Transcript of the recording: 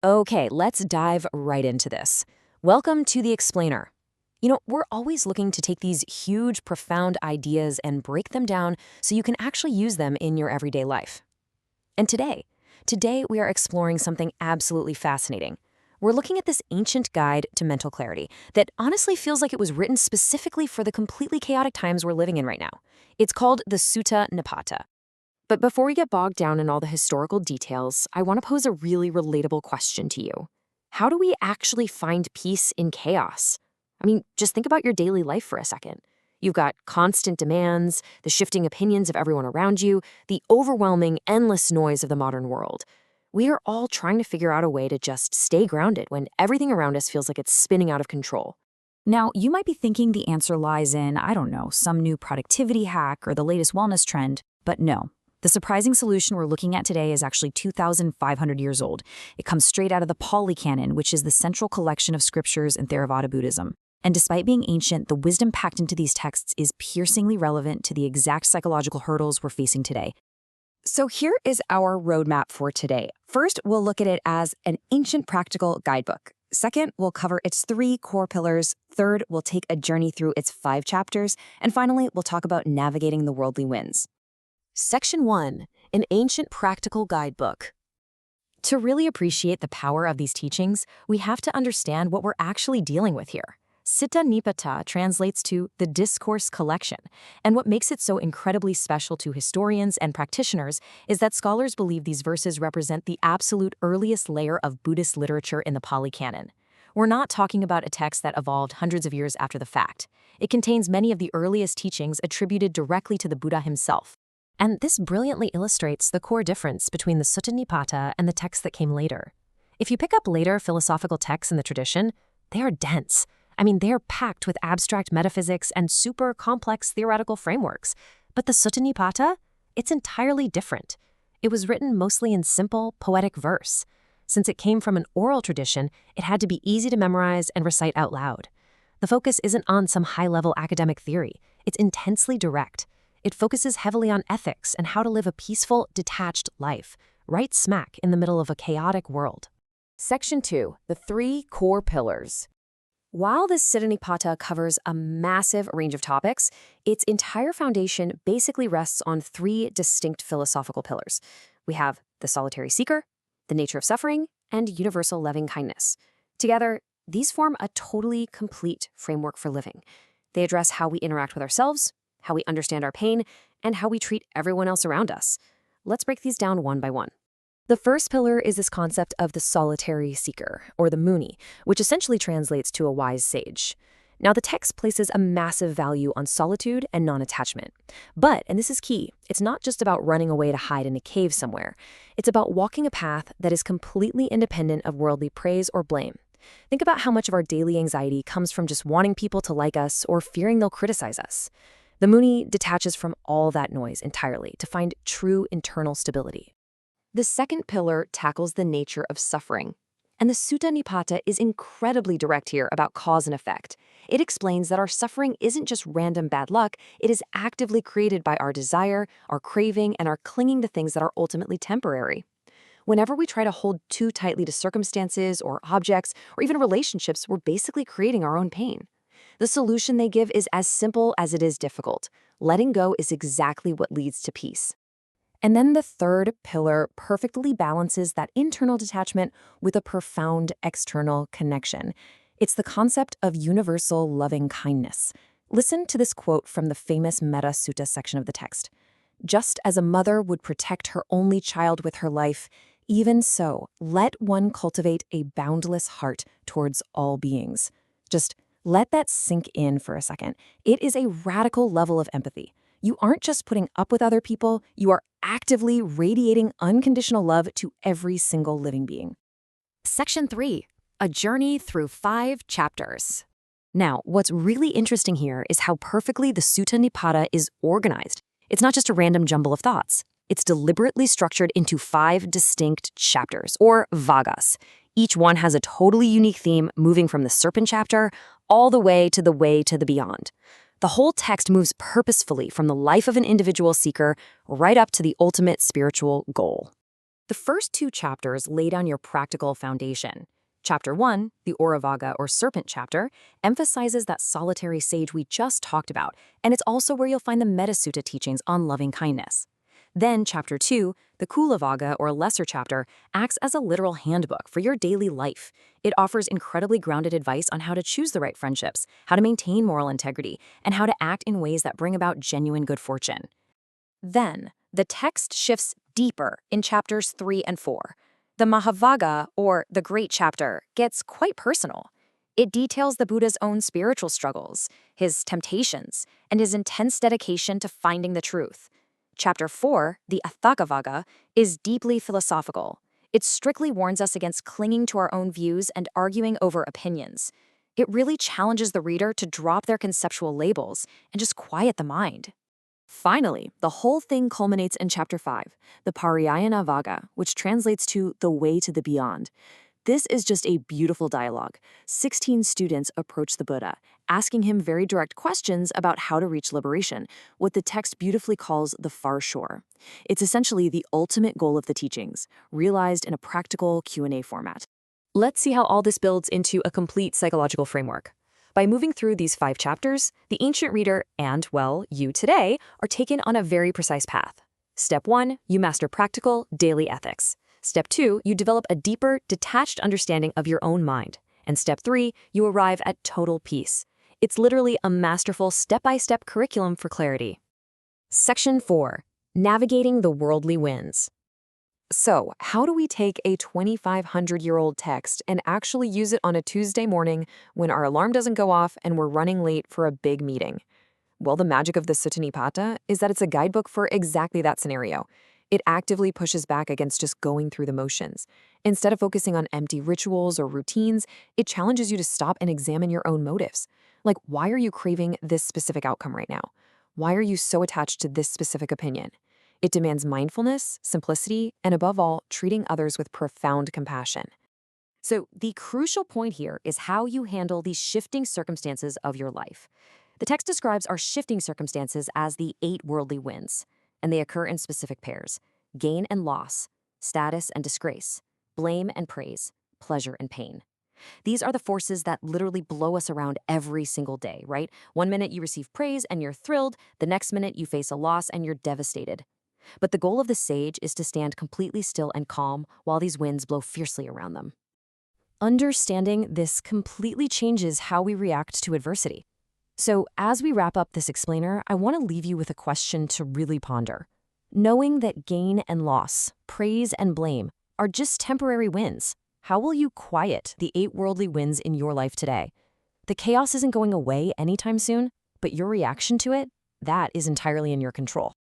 Okay, let's dive right into this. Welcome to The Explainer. We're always looking to take these huge, profound ideas and break them down so you can actually use them in your everyday life. And today we are exploring something absolutely fascinating. We're looking at this ancient guide to mental clarity that honestly feels like it was written specifically for the completely chaotic times we're living in right now. It's called the Sutta Nipata. But before we get bogged down in all the historical details, I want to pose a really relatable question to you. How do we actually find peace in chaos? I mean, just think about your daily life for a second. You've got constant demands, the shifting opinions of everyone around you, the overwhelming, endless noise of the modern world. We are all trying to figure out a way to just stay grounded when everything around us feels like it's spinning out of control. Now, you might be thinking the answer lies in, I don't know, some new productivity hack or the latest wellness trend, but no. The surprising solution we're looking at today is actually 2,500 years old. It comes straight out of the Pali Canon, which is the central collection of scriptures in Theravada Buddhism. And despite being ancient, the wisdom packed into these texts is piercingly relevant to the exact psychological hurdles we're facing today. So here is our roadmap for today. First, we'll look at it as an ancient practical guidebook. Second, we'll cover its 3 core pillars. Third, we'll take a journey through its 5 chapters. And finally, we'll talk about navigating the worldly winds. Section 1, an ancient practical guidebook. To really appreciate the power of these teachings, we have to understand what we're actually dealing with here. Sutta Nipata translates to the discourse collection, and what makes it so incredibly special to historians and practitioners is that scholars believe these verses represent the absolute earliest layer of Buddhist literature in the Pali Canon. We're not talking about a text that evolved hundreds of years after the fact. It contains many of the earliest teachings attributed directly to the Buddha himself. And this brilliantly illustrates the core difference between the Sutta Nipata and the texts that came later. If you pick up later philosophical texts in the tradition, they are dense. They're packed with abstract metaphysics and super complex theoretical frameworks. But the Sutta Nipata, it's entirely different. It was written mostly in simple, poetic verse. Since it came from an oral tradition, it had to be easy to memorize and recite out loud. The focus isn't on some high-level academic theory. It's intensely direct. It focuses heavily on ethics and how to live a peaceful, detached life, right smack in the middle of a chaotic world. Section 2, the 3 core pillars. While this Sutta Nipata covers a massive range of topics, its entire foundation basically rests on 3 distinct philosophical pillars. We have the solitary seeker, the nature of suffering, and universal loving-kindness. Together, these form a totally complete framework for living. They address how we interact with ourselves, how we understand our pain, and how we treat everyone else around us. Let's break these down one by one. The first pillar is this concept of the solitary seeker, or the Muni, which essentially translates to a wise sage. Now, the text places a massive value on solitude and non-attachment. But, and this is key, it's not just about running away to hide in a cave somewhere. It's about walking a path that is completely independent of worldly praise or blame. Think about how much of our daily anxiety comes from just wanting people to like us or fearing they'll criticize us. The Muni detaches from all that noise entirely to find true internal stability. The second pillar tackles the nature of suffering. And the Sutta Nipata is incredibly direct here about cause and effect. It explains that our suffering isn't just random bad luck, it is actively created by our desire, our craving, and our clinging to things that are ultimately temporary. Whenever we try to hold too tightly to circumstances or objects or even relationships, we're basically creating our own pain. The solution they give is as simple as it is difficult. Letting go is exactly what leads to peace. And then the third pillar perfectly balances that internal detachment with a profound external connection. It's the concept of universal loving kindness. Listen to this quote from the famous Metta Sutta section of the text. Just as a mother would protect her only child with her life, even so, let one cultivate a boundless heart towards all beings. Just let that sink in for a second. It is a radical level of empathy. You aren't just putting up with other people, you are actively radiating unconditional love to every single living being. Section 3, a journey through 5 chapters. Now, what's really interesting here is how perfectly the Sutta Nipata is organized. It's not just a random jumble of thoughts. It's deliberately structured into 5 distinct chapters, or vagas. Each one has a totally unique theme, moving from the serpent chapter all the way to the beyond. The whole text moves purposefully from the life of an individual seeker right up to the ultimate spiritual goal. The first two chapters lay down your practical foundation. Chapter 1, the Auravaga or Serpent chapter, emphasizes that solitary sage we just talked about, and it's also where you'll find the Metta Sutta teachings on loving kindness. Then Chapter 2, the Kulavaga or Lesser chapter, acts as a literal handbook for your daily life. It offers incredibly grounded advice on how to choose the right friendships, how to maintain moral integrity, and how to act in ways that bring about genuine good fortune. Then, the text shifts deeper in chapters 3 and 4. The Mahavaga, or the Great Chapter, gets quite personal. It details the Buddha's own spiritual struggles, his temptations, and his intense dedication to finding the truth. Chapter 4, the Atthakavagga, is deeply philosophical. It strictly warns us against clinging to our own views and arguing over opinions. It really challenges the reader to drop their conceptual labels and just quiet the mind. Finally, the whole thing culminates in Chapter 5, the Parayana Vaga, which translates to the way to the beyond. This is just a beautiful dialogue. 16 students approach the Buddha, asking him very direct questions about how to reach liberation, what the text beautifully calls the far shore. It's essentially the ultimate goal of the teachings, realized in a practical Q&A format. Let's see how all this builds into a complete psychological framework. By moving through these 5 chapters, the ancient reader and, well, you today, are taken on a very precise path. Step 1, you master practical, daily ethics. Step 2, you develop a deeper, detached understanding of your own mind. And Step 3, you arrive at total peace. It's literally a masterful step-by-step curriculum for clarity. Section 4, Navigating the Worldly Winds. So, how do we take a 2,500-year-old text and actually use it on a Tuesday morning when our alarm doesn't go off and we're running late for a big meeting? Well, the magic of the Sutta Nipata is that it's a guidebook for exactly that scenario. It actively pushes back against just going through the motions. Instead of focusing on empty rituals or routines, it challenges you to stop and examine your own motives. Like, why are you craving this specific outcome right now? Why are you so attached to this specific opinion? It demands mindfulness, simplicity, and above all, treating others with profound compassion. So the crucial point here is how you handle these shifting circumstances of your life. The text describes our shifting circumstances as the 8 worldly winds, and they occur in specific pairs: gain and loss, status and disgrace, blame and praise, pleasure and pain. These are the forces that literally blow us around every single day, right? One minute you receive praise and you're thrilled, the next minute you face a loss and you're devastated. But the goal of the sage is to stand completely still and calm while these winds blow fiercely around them. Understanding this completely changes how we react to adversity. So as we wrap up this explainer, I want to leave you with a question to really ponder. Knowing that gain and loss, praise and blame are just temporary winds, how will you quiet the 8 worldly winds in your life today? The chaos isn't going away anytime soon, but your reaction to it, that is entirely in your control.